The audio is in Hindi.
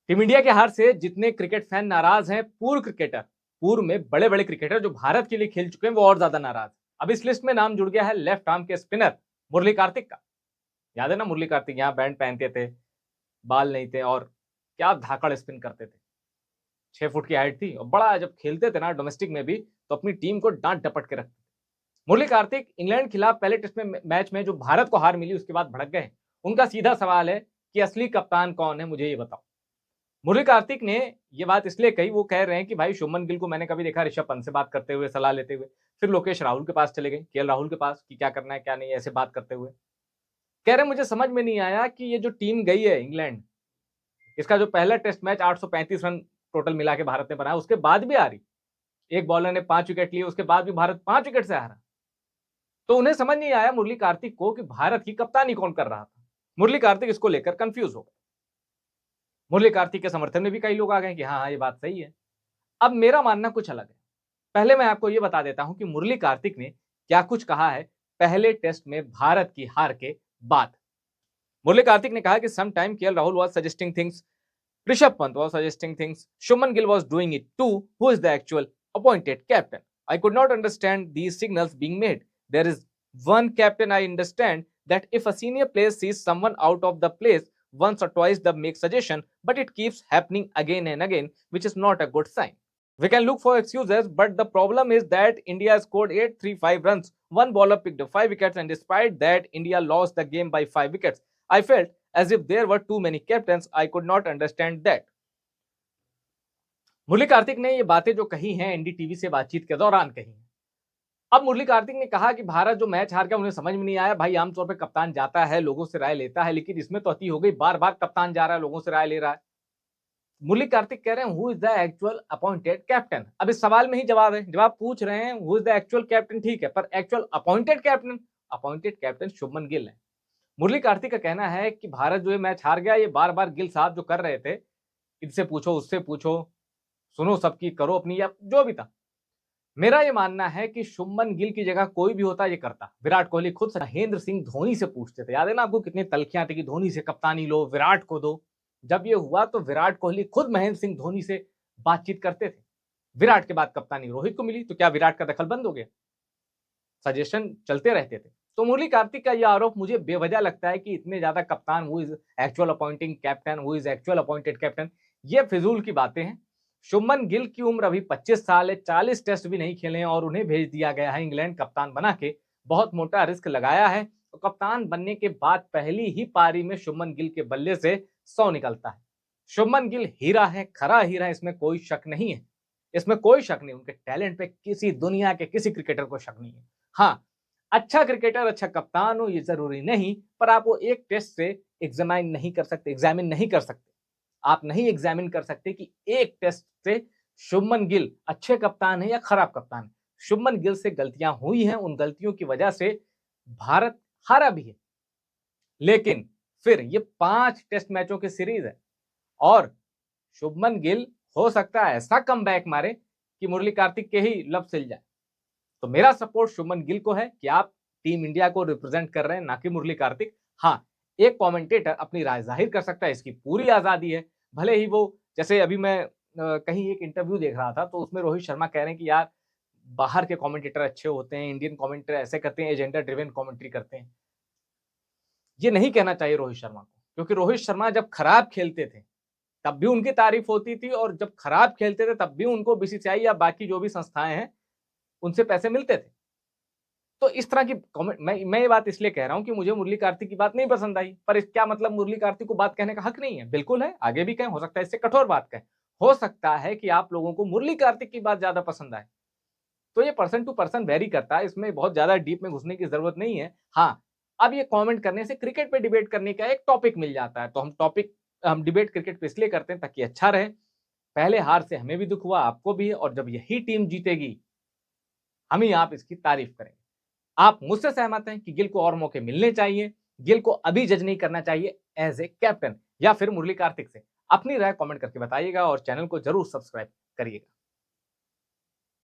टीम इंडिया के हार से जितने क्रिकेट फैन नाराज हैं, पूर्व में बड़े बड़े क्रिकेटर जो भारत के लिए खेल चुके हैं वो और ज्यादा नाराज। अब इस लिस्ट में नाम जुड़ गया है लेफ्ट आर्म के स्पिनर मुरली कार्तिक का। याद है ना, मुरली कार्तिक यहाँ बैंड पहनते थे, बाल नहीं थे और क्या धाकड़ स्पिन करते थे। 6 फुट की हाइट थी और बड़ा जब खेलते थे ना डोमेस्टिक में भी तो अपनी टीम को डांट डपट के रखते थे। मुरली कार्तिक इंग्लैंड के खिलाफ पहले टेस्ट में मैच में जो भारत को हार मिली उसके बाद भड़क गए। उनका सीधा सवाल है कि असली कप्तान कौन है, मुझे ये बताओ। मुरली कार्तिक ने ये बात इसलिए कही, वो कह रहे हैं कि भाई शुभमन गिल को मैंने कभी देखा ऋषभ पंत से बात करते हुए, सलाह लेते हुए, फिर लोकेश राहुल के पास चले गए, केएल राहुल के पास कि क्या करना है क्या नहीं, ऐसे बात करते हुए। कह रहे मुझे समझ में नहीं आया कि ये जो टीम गई है इंग्लैंड, इसका जो पहला टेस्ट मैच 835 रन टोटल मिला के भारत ने बनाया, उसके बाद भी हारी। एक बॉलर ने 5 विकेट लिए, उसके बाद भी भारत 5 विकेट से हारा। तो उन्हें समझ नहीं आया मुरली कार्तिक को कि भारत की कप्तानी कौन कर रहा था। मुरली कार्तिक इसको लेकर कंफ्यूज हो गए। मुरली कार्तिक के समर्थन में भी कई लोग आ गए कि हाँ ये बात सही है। अब मेरा मानना कुछ अलग है। पहले मैं आपको ये बता देता हूं कि मुरली कार्तिक ने क्या कुछ कहा है पहले टेस्ट में भारत की हार के बाद। मुरली कार्तिक ने कहा कि some time KL Rahul was suggesting things, Rishabh Pant was suggesting things, Shubman Gill was doing it too, who is the actual appointed captain? I could not understand these signals being made. There is one captain I understand that if a senior player sees someone out of the place once or twice, they make suggestion, but it keeps happening again and again, which is not a good sign. We can look for excuses, but the problem is that India scored 835 runs. One bowler picked up 5 wickets, and despite that, India lost the game by 5 wickets. I felt as if there were too many captains. I could not understand that. मुरली कार्तिक ने ये बातें जो कही हैं एनडीटीवी से बातचीत के दौरान कही हैं। अब मुरली कार्तिक ने कहा कि भारत जो मैच हार गया उन्हें समझ में नहीं आया। भाई आमतौर पे कप्तान जाता है, लोगों से राय लेता है, लेकिन इसमें तो अति हो गई, बार बार कप्तान जा रहा है, लोगों से राय ले रहा है। मुरली कार्तिक कह रहे हैं who is the actual appointed captain. अब इस सवाल में ही जवाब है, जवाब पूछ रहे हैं who is the actual captain, ठीक है, पर actual appointed captain Shubman Gill है। मुरली कार्तिक का कहना है कि भारत जो ये मैच हार गया, ये बार बार गिल साहब जो कर रहे थे, इनसे पूछो उससे पूछो, सुनो सबकी करो अपनी, या जो भी था। मेरा ये मानना है कि शुभमन गिल की जगह कोई भी होता ये करता। विराट कोहली खुद महेंद्र सिंह धोनी से पूछते थे, याद है ना आपको कितनी तलखियां थी कि धोनी से कप्तानी लो, विराट को दो। जब ये हुआ तो विराट कोहली खुद महेंद्र सिंह धोनी से बातचीत करते थे। विराट के बाद कप्तानी रोहित को मिली, तो क्या विराट का दखल बंद हो गया? सजेशन चलते रहते थे। तो मुरली कार्तिक का यह आरोप मुझे बेवजह लगता है कि इतने ज्यादा कप्तान, who is actual appointing captain, who is actual appointed captain, ये फिजूल की बातें हैं। शुभमन गिल की उम्र अभी 25 साल है, 40 टेस्ट भी नहीं खेले और उन्हें भेज दिया गया है इंग्लैंड कप्तान बना के। बहुत मोटा रिस्क लगाया है। तो कप्तान बनने के बाद पहली ही पारी में शुभमन गिल के बल्ले से 100 निकलता है। शुभमन गिल हीरा है, खरा हीरा है, इसमें कोई शक नहीं है। इसमें कोई शक नहीं, उनके टैलेंट पे किसी दुनिया के किसी क्रिकेटर को शक नहीं है। हाँ, अच्छा क्रिकेटर अच्छा कप्तान हो ये जरूरी नहीं, पर आप वो एक टेस्ट से एग्जामिन नहीं कर सकते। आप नहीं एग्जामिन कर सकते कि एक टेस्ट से शुभमन गिल अच्छे कप्तान है या खराब कप्तान है। शुभमन गिल से गलतियां हुई हैं, उन गलतियों की वजह से भारत हारा भी है। लेकिन फिर ये 5 टेस्ट मैचों की सीरीज है और शुभमन गिल हो सकता है ऐसा कमबैक मारे कि मुरली कार्तिक के ही लब सिल जाए। तो मेरा सपोर्ट शुभमन गिल को है कि आप टीम इंडिया को रिप्रेजेंट कर रहे हैं, ना कि मुरली कार्तिक। हाँ, एक कमेंटेटर अपनी राय जाहिर कर सकता है, इसकी पूरी आजादी है। भले ही वो, जैसे अभी मैं कहीं एक इंटरव्यू देख रहा था तो उसमें रोहित शर्मा कह रहे हैं कि यार बाहर के कमेंटेटर अच्छे होते हैं, इंडियन कमेंटेटर ऐसे करते हैं, एजेंडा ड्रिवन कमेंट्री करते हैं। ये नहीं कहना चाहिए रोहित शर्मा को, क्योंकि रोहित शर्मा जब खराब खेलते थे तब भी उनकी तारीफ होती थी और जब खराब खेलते थे तब भी उनको बीसीसीआई या बाकी जो भी संस्थाएं हैं उनसे पैसे मिलते थे। तो इस तरह की कमेंट, मैं ये बात इसलिए कह रहा हूं कि मुझे मुरली कार्तिक की बात नहीं पसंद आई, पर इस क्या मतलब मुरली कार्तिक को बात कहने का हक नहीं है? बिल्कुल है, आगे भी कहें, हो सकता है इससे कठोर बात कहें। हो सकता है कि आप लोगों को मुरली कार्तिक की बात ज्यादा पसंद आए। तो ये पर्सन टू पर्सन वेरी करता है, इसमें बहुत ज्यादा डीप में घुसने की जरूरत नहीं है। हाँ, अब ये कमेंट करने से क्रिकेट पे डिबेट करने का एक टॉपिक मिल जाता है, तो हम डिबेट क्रिकेट पे इसलिए करते हैं ताकि अच्छा रहे। पहले हार से हमें भी दुख हुआ, आपको भी, और जब यही टीम जीतेगी हम ही आप इसकी तारीफ करेंगे। आप मुझसे सहमत हैं कि गिल को और मौके मिलने चाहिए, गिल को अभी जज नहीं करना चाहिए एज ए कैप्टन, या फिर मुरली कार्तिक से? अपनी राय कमेंट करके बताइएगा और चैनल को जरूर सब्सक्राइब करिएगा।